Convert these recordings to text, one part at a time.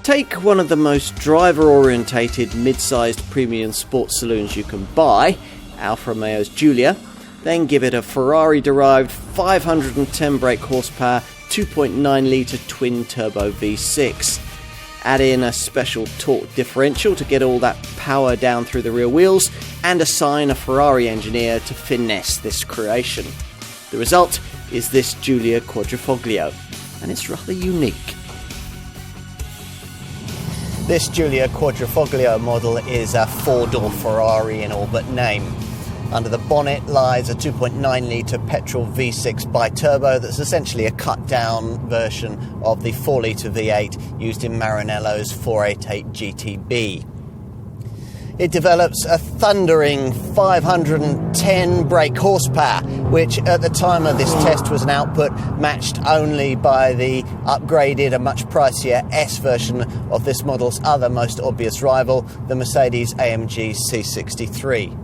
Take one of the most driver-orientated mid-sized premium sports saloons you can buy, Alfa Romeo Giulia, then give it a Ferrari-derived 510 brake horsepower 2.9 litre twin-turbo V6. Add in a special torque differential to get all that power down through the rear wheels, and assign a Ferrari engineer to finesse this creation. The result is this Giulia Quadrifoglio, and it's rather unique. This Giulia Quadrifoglio model is a four-door Ferrari in all but name. Under the bonnet lies a 2.9 litre petrol V6 bi-turbo that's essentially a cut-down version of the 4 litre V8 used in Maranello's 488 GTB. It develops a thundering 510 brake horsepower, which at the time of this test was an output matched only by the upgraded and much pricier S version of this model's other most obvious rival, the Mercedes-AMG C63.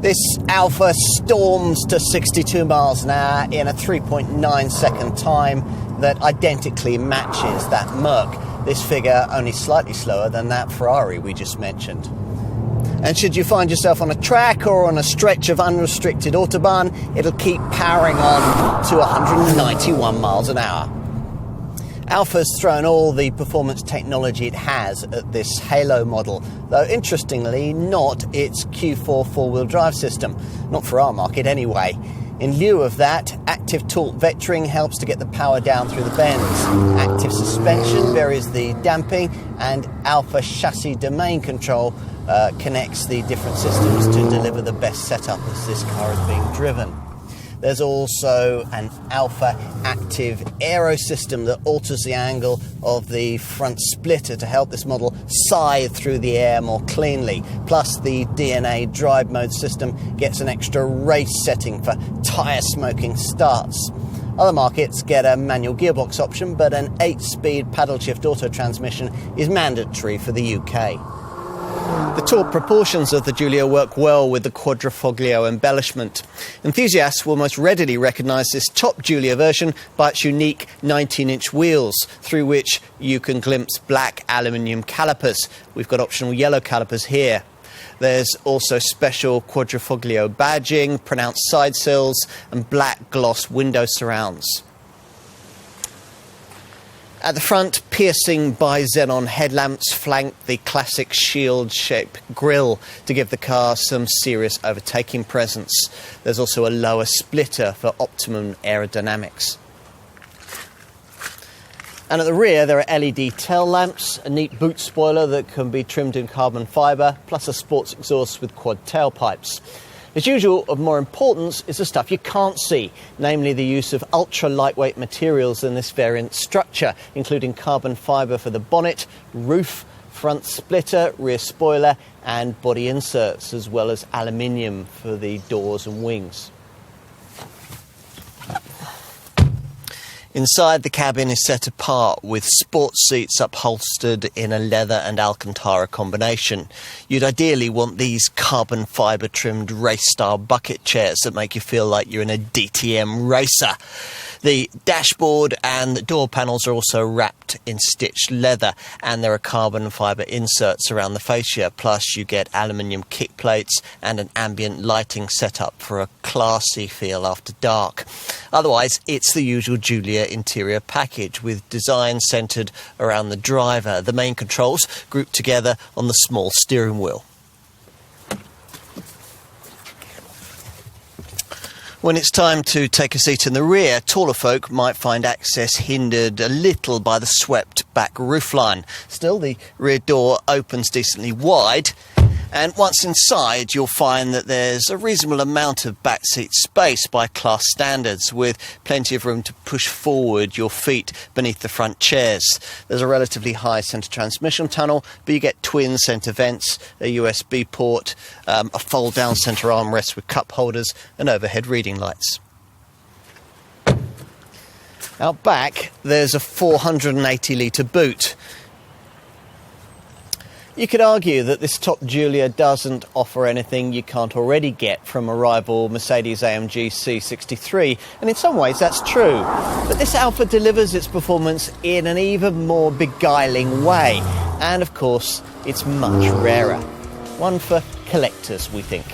This Alfa storms to 62 miles an hour in a 3.9 second time that identically matches that Merc, this figure only slightly slower than that Ferrari we just mentioned. And should you find yourself on a track or on a stretch of unrestricted autobahn, it'll keep powering on to 191 miles an hour. Alfa's thrown all the performance technology it has at this Halo model, though interestingly not its Q4 four-wheel drive system, not for our market anyway. In lieu of that, active torque vectoring helps to get the power down through the bends. Active suspension varies the damping, and Alfa chassis domain control connects the different systems to deliver the best setup as this car is being driven. There's also an Alfa active aero system that alters the angle of the front splitter to help this model scythe through the air more cleanly. Plus, the DNA drive mode system gets an extra race setting for tyre smoking starts. Other markets get a manual gearbox option, but an 8-speed paddle shift auto transmission is mandatory for the UK. The torque proportions of the Giulia work well with the Quadrifoglio embellishment. Enthusiasts will most readily recognise this top Giulia version by its unique 19-inch wheels, through which you can glimpse black aluminium calipers. We've got optional yellow calipers here. There's also special Quadrifoglio badging, pronounced side sills, and black gloss window surrounds. At the front, piercing bi-xenon headlamps flank the classic shield-shaped grille to give the car some serious overtaking presence. There's also a lower splitter for optimum aerodynamics. And at the rear, there are LED tail lamps, a neat boot spoiler that can be trimmed in carbon fibre, plus a sports exhaust with quad tailpipes. As usual, of more importance is the stuff you can't see, namely the use of ultra-lightweight materials in this variant structure, including carbon fibre for the bonnet, roof, front splitter, rear spoiler and body inserts, as well as aluminium for the doors and wings. Inside, the cabin is set apart with sports seats upholstered in a leather and Alcantara combination. You'd ideally want these carbon fibre trimmed race-style bucket chairs that make you feel like you're in a DTM racer. The dashboard and the door panels are also wrapped in stitched leather, and there are carbon fibre inserts around the fascia, plus you get aluminium kick plates and an ambient lighting setup for a classy feel after dark. Otherwise, it's the usual Giulia interior package with design centred around the driver, the main controls grouped together on the small steering wheel. When it's time to take a seat in the rear, taller folk might find access hindered a little by the swept back roofline. Still, the rear door opens decently wide, and once inside you'll find that there's a reasonable amount of backseat space by class standards, with plenty of room to push forward your feet beneath the front chairs. There's a relatively high centre transmission tunnel, but you get twin centre vents, a USB port, a fold-down centre armrest with cup holders and overhead reading lights. Out back, there's a 480-litre boot. You could argue that this top Giulia doesn't offer anything you can't already get from a rival Mercedes-AMG C63, and in some ways that's true. But this Alfa delivers its performance in an even more beguiling way, and of course it's much rarer. One for collectors, we think.